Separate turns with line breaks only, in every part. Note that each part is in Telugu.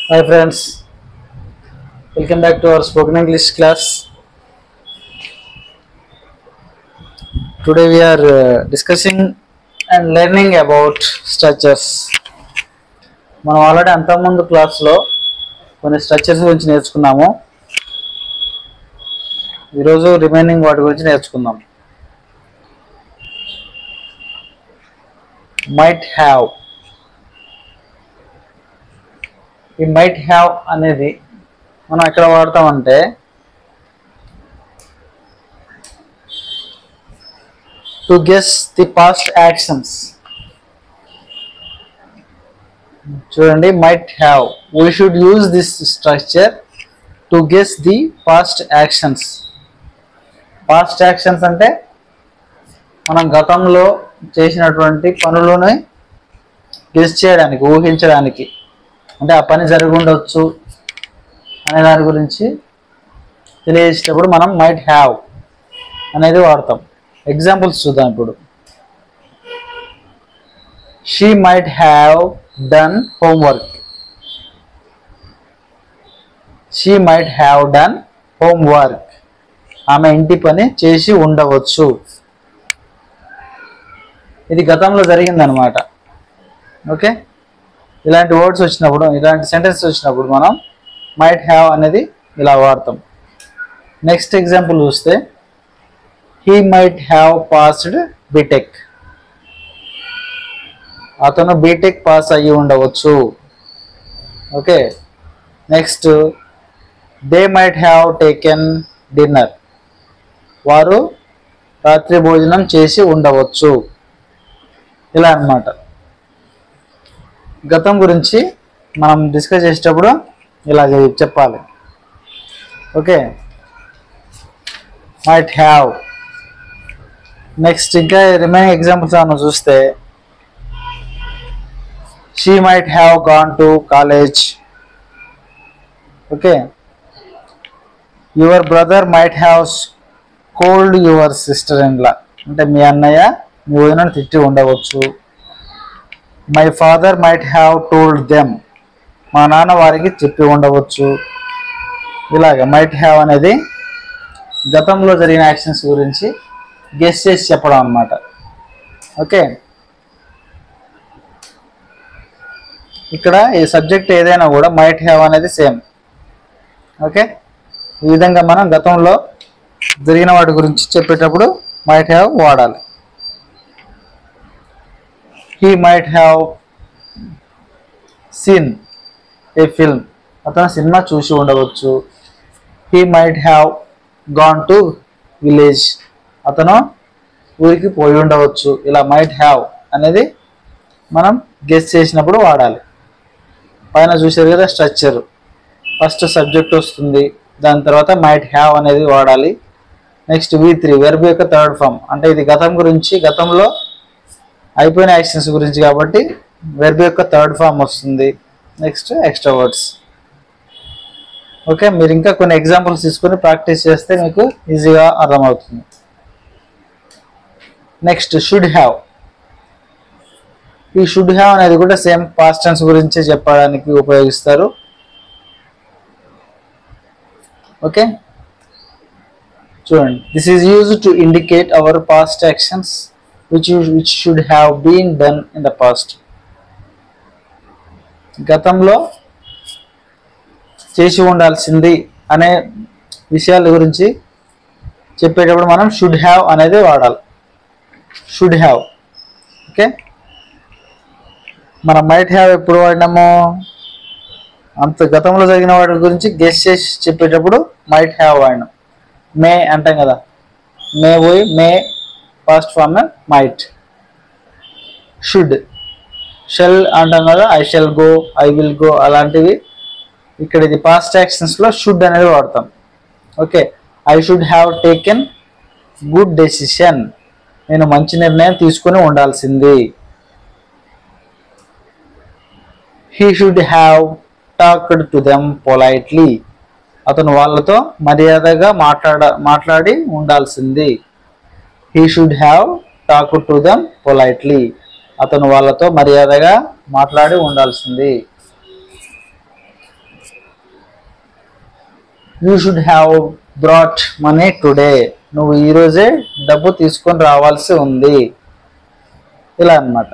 Hi friends, welcome back to our spoken English class. Today we are discussing and learning about structures. మనం ఆల్రెడీ అంతకుముందు క్లాస్లో కొన్ని స్ట్రక్చర్స్ గురించి నేర్చుకున్నాము. ఈరోజు రిమైనింగ్ వాటి గురించి నేర్చుకుందాం. Might have. He might have అనేది మనం ఎక్కడ వాడతామంటే to guess the past actions. చూడండి, might have. We should use this structure to guess the past actions. Past actions అంటే మనం గతంలో చేసినటువంటి పనులను గెస్ చేయడానికి, ఊహించడానికి, అంటే ఆ పని జరిగి ఉండొచ్చు అనే దాని గురించి తెలియజేసేటప్పుడు మనం మైట్ హ్యావ్ అనేది వాడతాం. ఎగ్జాంపుల్స్ చూద్దాం ఇప్పుడు. She might have done homework. She might have done homework. ఆమె ఇంటి పని చేసి ఉండవచ్చు. ఇది గతంలో జరిగిందనమాట. ఓకే, ఇలాంటి వర్డ్స్ వచ్చినప్పుడు, ఇలాంటి సెంటెన్స్ వచ్చినప్పుడు మనం మైట్ హ్యావ్ అనేది ఇలా వాడతాం. నెక్స్ట్ ఎగ్జాంపుల్ చూస్తే he might have passed btech. అతను బీటెక్ పాస్ అయ్యి ఉండవచ్చు. Okay, next they might have taken dinner. వారు రాత్రి భోజనం చేసి ఉండవచ్చు. ఇలా అన్నమాట. గతం గురించి మనం డిస్కస్ చేసేటప్పుడు ఇలా చెప్పాలి. Okay, might have. నెక్స్ట్ ఇంకా రిమైనింగ్ ఎగ్జాంపుల్స్ మనం చూస్తే she might have gone to college. Okay, your brother might have cold your sister in law. అంటే మీ అన్నయ్య మీ వదినను తిట్టి ఉండవచ్చు. My father might have told them. మా నాన్న వారికి చెప్పి ఉండవచ్చు. ఇలాగ మైట్ హ్యావ్ అనేది గతంలో జరిగిన యాక్షన్స్ గురించి గెస్ చేసి చెప్పడం అన్నమాట. ఓకే, ఇక్కడ ఈ సబ్జెక్ట్ ఏదైనా కూడా మైట్ హ్యావ్ అనేది సేమ్. ఓకే, ఈ విధంగా మనం గతంలో జరిగిన వాటి గురించి చెప్పేటప్పుడు మైట్ హ్యావ్ వాడాలి. He might have seen a film. అతను సినిమా చూసి ఉండవచ్చు. He might have gone to village. అతను ఊరికి పోయి ఉండవచ్చు. ఇలా మైట్ హ్యావ్ అనేది మనం గెస్ చేసినప్పుడు వాడాలి. పైన చూసారు కదా స్ట్రక్చర్. ఫస్ట్ సబ్జెక్ట్ వస్తుంది, దాని తర్వాత మైట్ హ్యావ్ అనేది వాడాలి. నెక్స్ట్ V3 వెర్బ్ యొక్క థర్డ్ ఫామ్. అంటే ఇది గతం గురించి, గతంలో అయిపోయిన యాక్షన్స్ గురించి కాబట్టి వెర్బ్ యొక్క థర్డ్ ఫామ్ వస్తుంది. Next extra words. ఓకే, మీరు ఇంకా కొన్ని ఎగ్జాంపుల్స్ తీసుకొని ప్రాక్టీస్ చేస్తే మీకు ఈజీగా అర్థమవుతుంది. Next should have. ఈ షుడ్ హ్యావ్ అనేది కూడా సేమ్ పాస్ట్ టెన్స్ గురించి చెప్పడానికి ఉపయోగిస్తారు. ఓకే, చూడండి, this is used to indicate our past actions which should have been done in the past. గతంలో చేసి ఉండాల్సింది అనే విషయాల గురించి చెప్పేటప్పుడు మనం షుడ్ హ్యావ్ అనేది వాడాలి. Should have. ఓకే, మనం మైట్ హ్యావ్ ఎప్పుడు వాడినాము? అంత గతంలో జరిగిన వాటి గురించి గెస్ చేసి చెప్పేటప్పుడు మైట్ హ్యావ్ వాడినాం. మే అంటాం కదా, మే పోయి may past form might. Should. Shall అంటాం కదా, I shall go, I will go, అలాంటివి. ఇక్కడ ఇది పాస్ట్ యాక్షన్స్లో షుడ్ అనేది వాడతాం. Okay, I should have taken good decision. నేను మంచి నిర్ణయం తీసుకుని ఉండాల్సింది. He should have talked to them politely. అతను వాళ్ళతో మర్యాదగా మాట్లాడి ఉండాల్సింది. He should have talked to them politely. అతను వాళ్ళతో మర్యాదగా మాట్లాడి ఉండాల్సింది. You should have brought money today, నువ్వు ఈరోజే డబ్బు తీసుకొని రావాల్సి ఉంది. ఇలా అన్నమాట,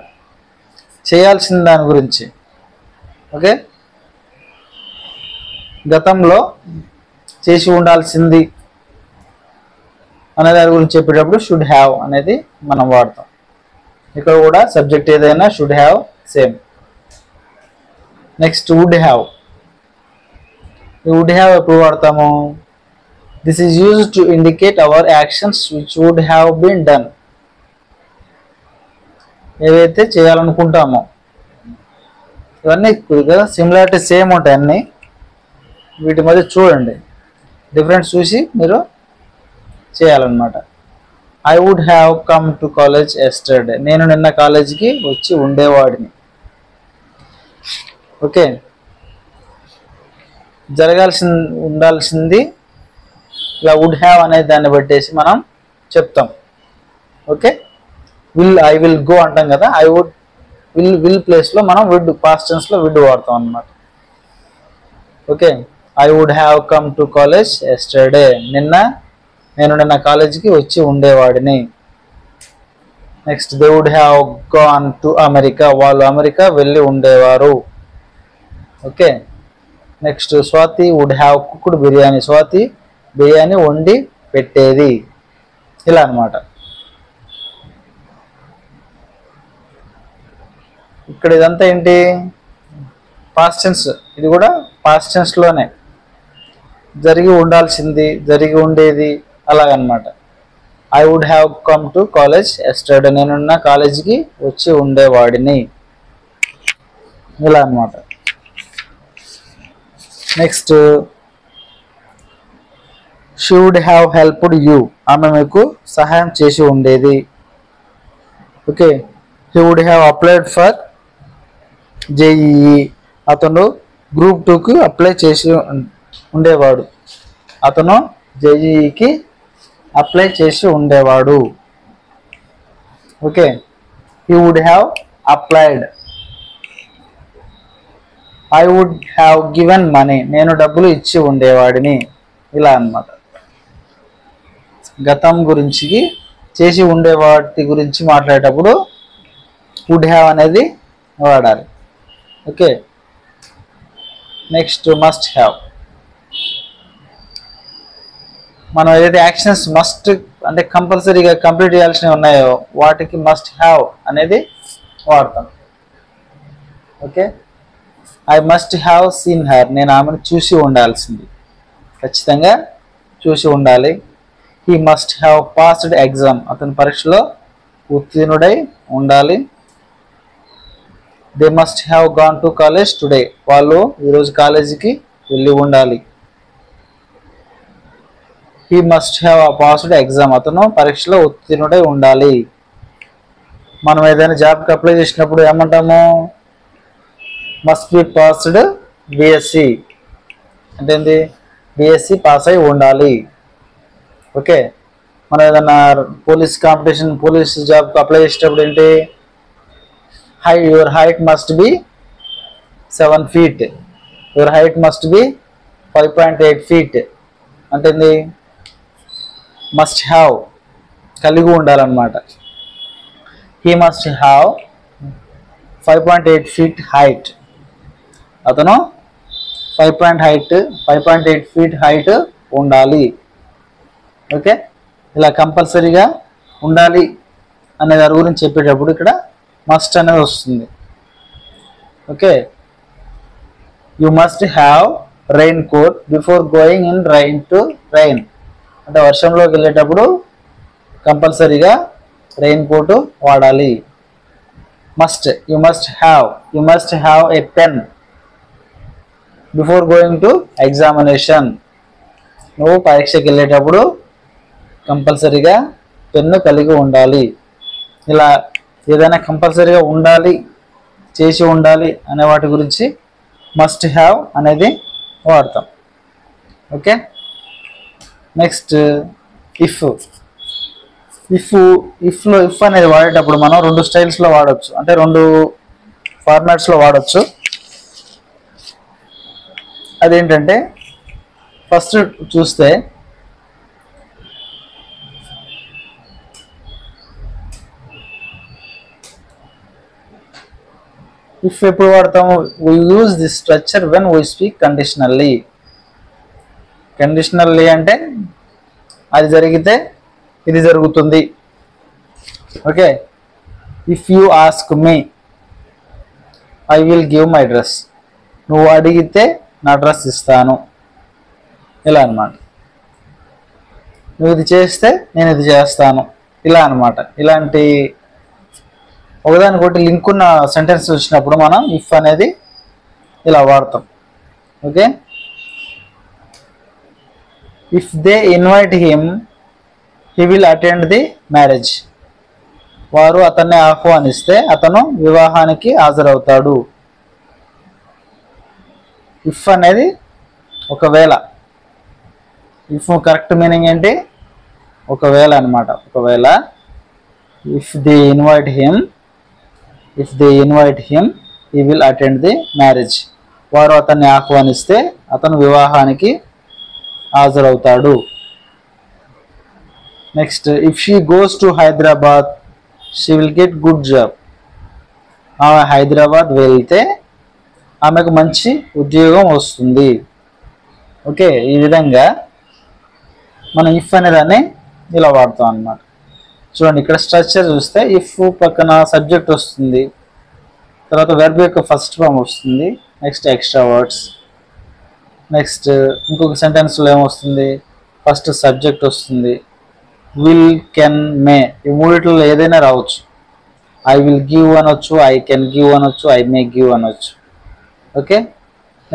చేయాల్సిన దాని గురించి. ఓకే, గతంలో చేసి ఉండాల్సింది అనే దాని గురించి చెప్పేటప్పుడు షుడ్ హ్యావ్ అనేది మనం వాడతాం. ఇక్కడ కూడా సబ్జెక్ట్ ఏదైనా should have same. Next would have. Would have ఎప్పుడు వాడతాము? This is used to indicate our actions which would have been done. ఏవైతే చేయాలనుకుంటామో ఇవన్నీ కదా సిమిలారిటీ సేమ్ ఉంటాయి అన్నీ. వీటి మధ్య చూడండి, డిఫరెన్స్ చూసి మీరు చేయాలన్నమాట. I would have come to college yesterday, నేను నిన్న కాలేజీకి వచ్చి ఉండేవాడిని. ఓకే, ఉండాల్సింది ఇలా వుడ్ హ్యావ్ అనే దాన్ని బట్టేసి మనం చెప్తాం. ఓకే, ఐ విల్ గో అంటాం కదా, ఐ వుడ్ విల్ ప్లేస్లో మనం విడ్ పాస్ట్ టెన్స్లో విడ్ వాడతాం అన్నమాట. Okay, I would have come to college yesterday, నేను నిన్న కాలేజీకి వచ్చి ఉండేవాడిని. Next they would have gone to America, వాళ్ళు అమెరికా వెళ్ళి ఉండేవారు. Okay, next Swathi would have cooked biryani, Swathi biryani వండి పెట్టేది. ఇలా అన్నమాట. ఇక్కడ ఇదంతా ఏంటి? Past tense. ఇది కూడా పాస్ట్ టెన్స్లోనే జరిగి ఉండాల్సింది, జరిగి ఉండేది అలాగనమాట. I would have come to college yesterday, నేనున్న కాలేజీకి వచ్చి ఉండేవాడిని. ఇలా అన్నమాట. Next she would have helped you, ఆమె మీకు సహాయం చేసి ఉండేది. Okay, he would have applied for JEE, అతను గ్రూప్ 2కి అప్లై చేసి ఉండేవాడు. అతను జేఈఈకి అప్లై చేసి ఉండేవాడు. Okay, he would have applied. I would have given money, నేను డబ్బులు ఇచ్చి ఉండేవాడిని. ఇలా అన్నమాట. గతం గురించి చేసి ఉండే వాటి గురించి మాట్లాడేటప్పుడు వుడ్ హ్యావ్ అనేది వాడాలి. Okay, next must have. మనం ఏదైతే యాక్షన్స్ మస్ట్ అంటే కంపల్సరీగా కంప్లీట్ చేయాల్సినవి ఉన్నాయో వాటికి మస్ట్ హ్యావ్ అనేది వాడతాం. Okay, I must have seen her, నేను ఆమెను చూసి ఉండాల్సింది, ఖచ్చితంగా చూసి ఉండాలి. He must have passed exam, అతని పరీక్షలో ఉత్తీర్ణుడై ఉండాలి. They must have gone to college today, వాళ్ళు ఈరోజు కాలేజీకి వెళ్ళి ఉండాలి. He must have passed exam, అతను పరీక్షలో ఉత్తీర్ణుడై ఉండాలి. మనం ఏదైనా జాబ్కి అప్లై చేసినప్పుడు ఏమంటాము? మస్ట్ బి పాస్డ్ బిఎస్సి, అంటే ఏంటి? బిఎస్సి పాస్ అయి ఉండాలి. ఓకే, మనం ఏదైనా పోలీస్ కాంపిటీషన్ పోలీస్ జాబ్కి అప్లై చేసేటప్పుడు ఏంటి? Your height must be 7 feet, your height must be 5.8 feet. అంటే ఏంది? మస్ట్ హ్యావ్ కలిగి ఉండాలన్నమాట. He must have 5.8 feet height, అతను 5.8 feet హైట్ ఉండాలి. ఓకే, ఇలా కంపల్సరీగా ఉండాలి అనే దాని గురించి చెప్పేటప్పుడు ఇక్కడ మస్ట్ అనేది వస్తుంది. Okay, you must have raincoat before going in rain to rain, అంటే వర్షంలోకి వెళ్ళేటప్పుడు కంపల్సరీగా రెయిన్ కోట్ వాడాలి. Must, you must have a pen before going to examination, నువ్వు పరీక్షకి వెళ్ళేటప్పుడు కంపల్సరీగా పెన్ను కలిగి ఉండాలి. ఇలా ఏదైనా కంపల్సరీగా ఉండాలి, చేసి ఉండాలి అనే వాటి గురించి మస్ట్ హ్యావ్ అనేది వాడతాం. Okay, next if. ఇఫ్ అనేది వాడేటప్పుడు మనం 2 స్టైల్స్లో వాడచ్చు, అంటే 2 ఫార్మాట్స్లో వాడచ్చు. అదేంటంటే ఫస్ట్ చూస్తే ఇఫ్ ఎప్పుడు వాడతాము, we use this structure when we speak conditionally. Conditionally అంటే అది జరిగితే ఇది జరుగుతుంది. Okay, if you ask me I will give my dress. నువ్వు అడిగితే నా డ్రెస్ ఇస్తాను, ఇలా అనమాట. నువ్వు ఇది చేస్తే నేను ఇది చేస్తాను, ఇలా అనమాట. ఇలాంటి ఒకదానికొకటి లింక్ ఉన్న సెంటెన్స్ వచ్చినప్పుడు మనం ఇఫ్ అనేది ఇలా వాడతాం. Okay, if they invite him he will attend the marriage. వారు అతన్ని ఆహ్వానిస్తే అతను వివాహానికి హాజరవుతాడు. ఇఫ్ అనేది ఒకవేళ. ఇఫ్ కరెక్ట్ మీనింగ్ ఏంటి? ఒకవేళ అనమాట. ఒకవేళ if they invite him he will attend the marriage. వారు అతన్ని ఆహ్వానిస్తే అతను వివాహానికి హాజరవుతాడు. Next, if she goes to Hyderabad she will get good job. ఆమె హైదరాబాద్ వెళ్తే ఆమెకు మంచి ఉద్యోగం వస్తుంది. ఓకే, ఈ విధంగా మనం ఇఫ్ అనే దాన్ని ఇలా వాడతాం అన్నమాట. చూడండి, ఇక్కడ స్ట్రక్చర్ చూస్తే ఇఫ్ పక్కన సబ్జెక్ట్ వస్తుంది, తర్వాత వెర్బ్ యొక్క ఫస్ట్ ఫామ్ వస్తుంది, నెక్స్ట్ ఎక్స్ట్రా వర్డ్స్, నెక్స్ట్ ఇంకొక సెంటెన్స్లో ఏమొస్తుంది, ఫస్ట్ సబ్జెక్ట్ వస్తుంది, విల్, కెన్, మే. ఈ మూడిట్లో ఏదైనా రావచ్చు. ఐ విల్ గివ్ అనొచ్చు, ఐ కెన్ గివ్ అనొచ్చు, ఐ మే గివ్ అనొచ్చు. ఓకే,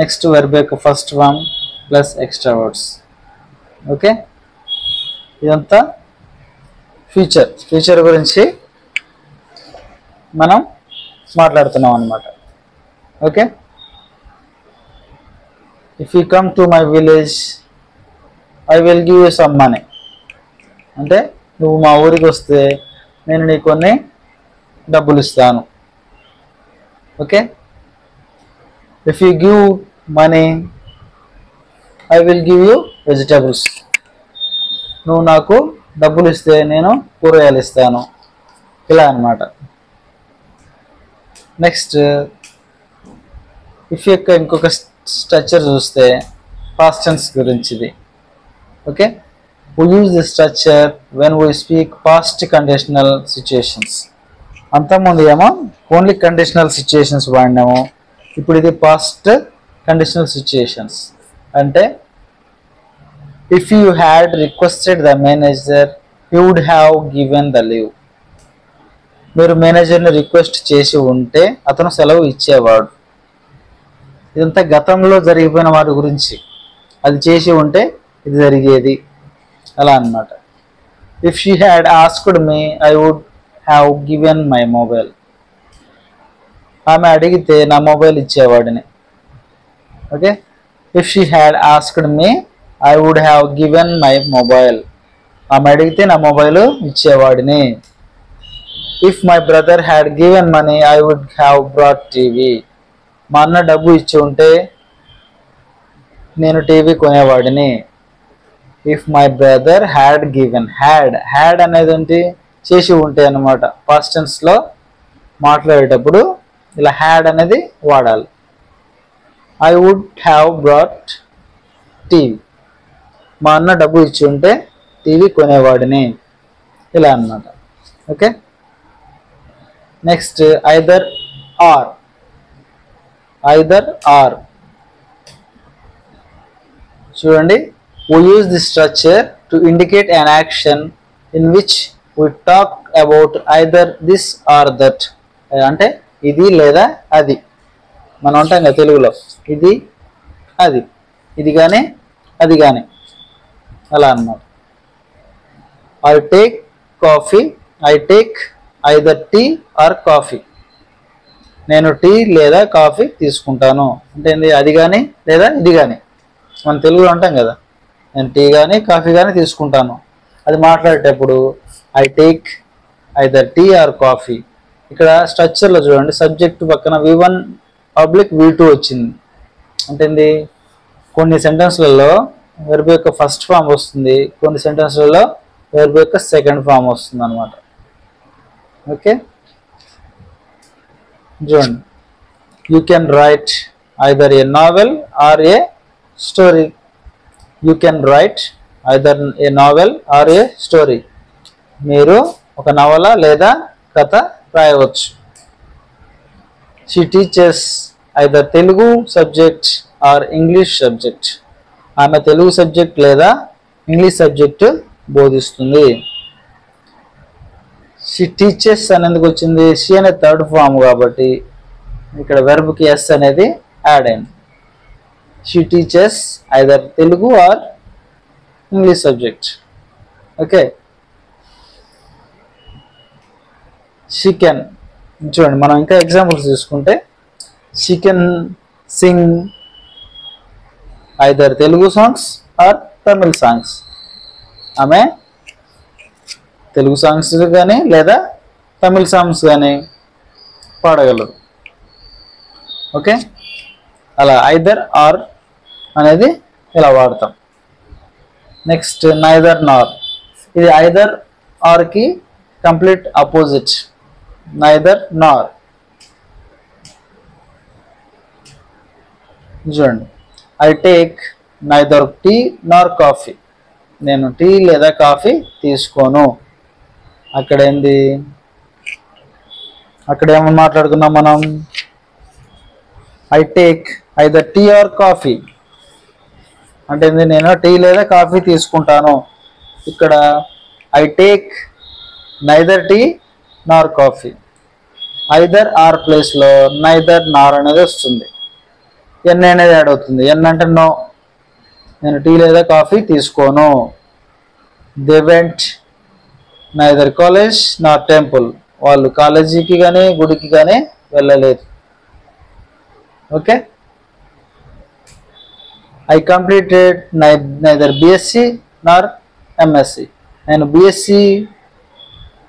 నెక్స్ట్ వెర్బ్ యొక్క first form plus extra words. Okay, ఇదంతా ఫ్యూచర్ గురించి మనం మాట్లాడుతున్నాం అన్నమాట. Okay, if you come to my village I will give you some money. అంటే నువ్వు మా ఊరికి వస్తే నేను నీకు కొన్ని డబ్బులు ఇస్తాను. Okay, if you give money I will give you vegetables. నువ్వు నాకు డబ్బులు ఇస్తే నేను కూరగాయలు ఇస్తాను, ఇలా అన్నమాట. నెక్స్ట్, ఇఫ్ యొక్క ఇంకొక స్ట్రక్చర్ చూస్తే పాస్ట్ టెన్స్ గురించిది. Okay, we use this structure when we speak past conditional situations. అంతకుముందు ఏమో ఓన్లీ కండిషనల్ సిచ్యుయేషన్స్ వాడినాము, ఇప్పుడు ఇది పాస్ట్ కండిషనల్ సిచ్యుయేషన్స్. అంటే if you had requested the manager you would have given the leave. మీరు మేనేజర్ని రిక్వెస్ట్ చేసి ఉంటే అతను సెలవు ఇచ్చేవాడు. ఇదంతా గతంలో జరిగిపోయిన వాటి గురించి. అది చేసి ఉంటే ఇది జరిగేది, అలా అన్నమాట. If she had asked me I would have given my mobile. ఆమె అడిగితే నా మొబైల్ ఇచ్చేవాడిని. Okay, if she had asked me I would have given my mobile. ఆమె అడిగితే నా మొబైల్ ఇచ్చేవాడిని. If my brother had given money I would have brought TV. మా అన్న డబ్బు ఇచ్చి ఉంటే నేను టీవీ కొనేవాడిని. If my brother had given, had అనేది ఏంటి, చేసి ఉంటే అన్నమాట. పాస్ట్ టెన్స్లో మాట్లాడేటప్పుడు ఇలా హ్యాడ్ అనేది వాడాలి. I would have brought TV. మా అన్న డబ్బు ఇచ్చి ఉంటే టీవీ కొనేవాడిని, ఇలా అన్నమాట. Okay, next either or. చూడండి, we use this structure to indicate an action in which we talk about either this or that. అంటే ఇది లేదా అది. మనం అంటాం కదా తెలుగులో, ఇది అది, ఇది కానీ అది కానీ, అలా అన్నమాట. I take either tea or coffee. నేను టీ లేదా కాఫీ తీసుకుంటాను. అంటే అది కానీ లేదా ఇది కానీ. మనం తెలుగులో అంటాం కదా, నేను టీ కానీ కాఫీ కానీ తీసుకుంటాను. అది మాట్లాడేటప్పుడు I take either tea or coffee. ఇక్కడ స్ట్రక్చర్లో చూడండి, సబ్జెక్ట్ పక్కన V1 / V2 వచ్చింది. అంటే కొన్ని సెంటెన్స్లలో వెర్బ్ యొక్క ఫస్ట్ ఫామ్ వస్తుంది, కొన్ని సెంటెన్స్లలో వెర్బ్ యొక్క సెకండ్ ఫామ్ వస్తుంది అనమాట. ఓకే, చూడండి. You can write either a novel or a story. You can write either a novel or a story. మీరు ఒక నవల లేదా కథ రాయవచ్చు. She teachers either Telugu subject or English subject. ఆమె తెలుగు సబ్జెక్ట్ లేదా ఇంగ్లీష్ సబ్జెక్ట్ బోధిస్తుంది. షీ టీచర్స్ అనేందుకు వచ్చింది, షీ అనే థర్డ్ ఫామ్ కాబట్టి ఇక్కడ వెర్బ్కి ఎస్ అనేది యాడ్ అయింది. She teachers either Telugu or English subject. Okay, she can. చూడండి, మనం ఇంకా ఎగ్జాంపుల్స్ తీసుకుంటే she can sing either Telugu songs or Tamil songs. ఆమె తెలుగు సాంగ్స్ కానీ లేదా తమిళ్ సాంగ్స్ కానీ పాడగలరు. ఓకే, అలా ఐదర్ ఆర్ అనేది ఇలా వాడతాం. Next neither nor. ఇది ఐదర్ ఆర్కి కంప్లీట్ ఆపోజిట్. Neither nor. చూడండి, I take neither tea nor coffee. నేను టీ లేదా కాఫీ తీసుకోను. అక్కడ ఏంది, అక్కడ ఏమని మాట్లాడుకున్నాం మనం? I take either tea or coffee అంటే ఏంది, నేను టీ లేదా కాఫీ తీసుకుంటాను. ఇక్కడ I take neither tea nor coffee. Either or ప్లేస్లో నైదర్ నార్ అనేది వస్తుంది. ఎన్ అనేది యాడ్ అవుతుంది. ఎన్ అంటే నో, నేను టీ లేదా కాఫీ తీసుకోను. They went neither college Nar temple. వాళ్ళు కాలేజీకి కానీ గుడికి కానీ వెళ్ళలేదు. Okay, I completed neither BSc Nar MSc. నేను బిఎస్సి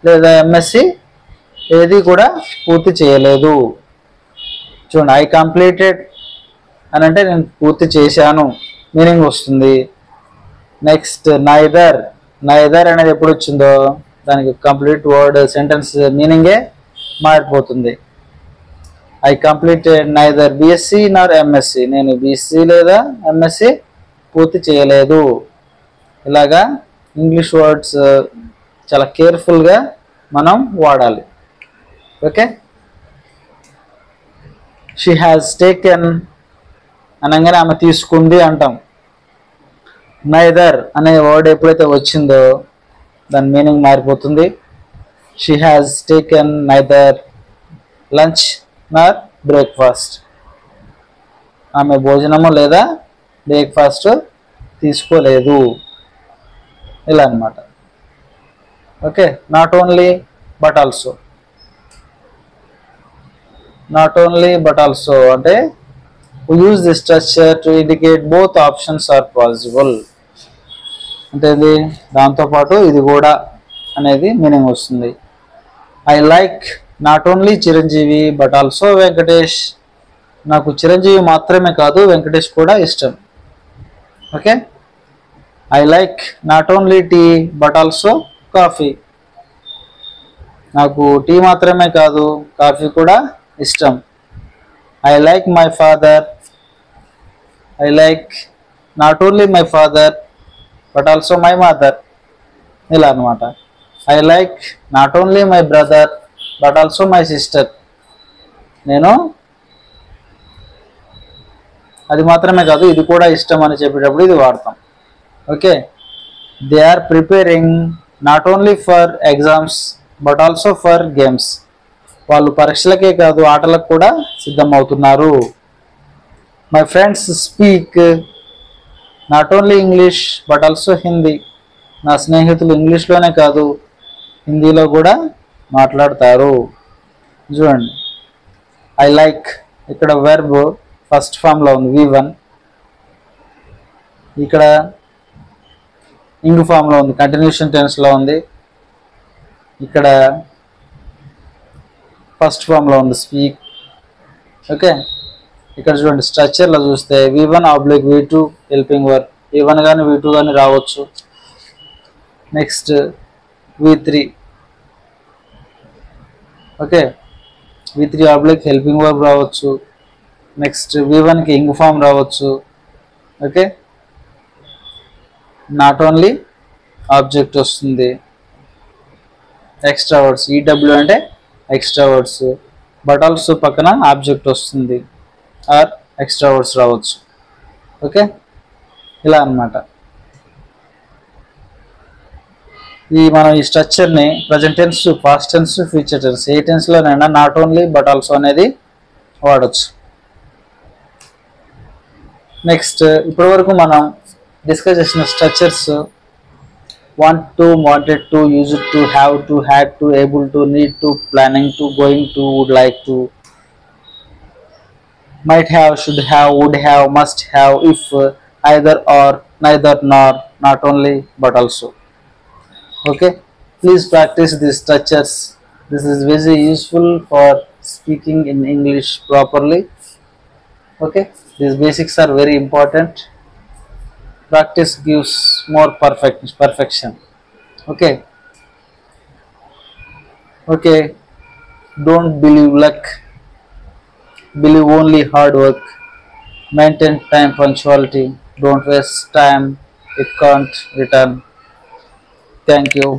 లేదా ఎంఎస్సి ఏది కూడా పూర్తి చేయలేదు. చూడండి, ఐ కంప్లీటెడ్ అని అంటే నేను పూర్తి చేశాను మీనింగ్ వస్తుంది. Next neither. నైదర్ అనేది ఎప్పుడు వచ్చిందో దానికి కంప్లీట్ వర్డ్ సెంటెన్స్ మీనింగే మారిపోతుంది. I completed neither BSc Nar MSc. నేను బిఎస్సి లేదా ఎంఎస్సి పూర్తి చేయలేదు. ఇలాగా ఇంగ్లీష్ వర్డ్స్ చాలా కేర్ఫుల్గా మనం వాడాలి. ఓకే, షీ హ్యాస్ టేకెన్ అనగానే ఆమె తీసుకుంది అంటాం. నైదర్ అనే వర్డ్ ఎప్పుడైతే వచ్చిందో దాని మీనింగ్ మారిపోతుంది. She has taken neither lunch Nar breakfast. ఆమె భోజనము లేదా బ్రేక్ఫాస్ట్ తీసుకోలేదు. ఇలా అన్నమాట. Okay, not only but also. Not only but also అంటే we use this structure to indicate both options are possible. అంటే ఇది దాంతోపాటు ఇది కూడా అనేది మీనింగ్ వస్తుంది. I like not only Chiranjeevi but also Venkatesh. నాకు చిరంజీవి మాత్రమే కాదు వెంకటేష్ కూడా ఇష్టం. Okay, I like not only tea but also coffee. నాకు టీ మాత్రమే కాదు కాఫీ కూడా ఇష్టం. I like my father. I like not only my father but also my mother. ఇలా అనమాట. I like not only my brother but also my sister. నేను అది మాత్రమే కాదు ఇది కూడా ఇష్టం అని చెప్పేటప్పుడు ఇది వాడతాం. Okay, they are preparing not only for exams but also for games. వాళ్ళు పరీక్షలకే కాదు ఆటలకు కూడా సిద్ధమవుతున్నారు. My friends speak not only English but also Hindi. నా స్నేహితులు ఇంగ్లీష్లోనే కాదు హిందీలో కూడా మాట్లాడతారు. చూడండి, ఐ లైక్ ఇక్కడ వెర్బ్ ఫస్ట్ ఫామ్లో ఉంది V1. ఇక్కడ ఇంగ్ ఫామ్లో ఉంది, కంటిన్యూషన్ టెన్స్లో ఉంది. ఇక్కడ ఫస్ట్ ఫామ్లో ఉంది స్పీక్. ఓకే, ఇక్కడ చూడండి స్ట్రక్చర్లో చూస్తే V1 / V2 helping verb. V1 కానీ V2 కానీ రావచ్చు. Next V3. Okay, V3 oblique helping verb రావచ్చు. నెక్స్ట్ V1కి ఇంగ్ ఫామ్ రావచ్చు. ఓకే, నాట్ ఓన్లీ ఆబ్జెక్ట్ వస్తుంది. ఎక్స్ట్రా వర్డ్స్ ఈడబ్ల్యూ అంటే ఎక్స్ట్రా వర్డ్స్, బట్ ఆల్సో పక్కన ఆబ్జెక్ట్ వస్తుంది ఆర్ ఎక్స్ట్రా వర్డ్స్ రావచ్చు. ఓకే, ఇలా అన్నమాట. మనం ఈ స్ట్రక్చర్ని present tense, past tense, future tense ఏ టెన్స్లోనైనా నాట్ ఓన్లీ బట్ ఆల్సో అనేది వాడచ్చు. నెక్స్ట్ ఇప్పటి వరకు మనం డిస్కస్ చేసిన structures want to, wanted to, used to, have to, had to, able to, need to, planning to, going to, would like to, might have, should have, would have, must have, if, either or, neither nor, not only but also. Okay, please practice these structures. This is very useful for speaking in English properly. Okay, these basics are very important. Practice gives more perfection. Okay, don't believe luck, believe only hard work. Maintain time punctuality, don't waste time, it can't return. Thank you.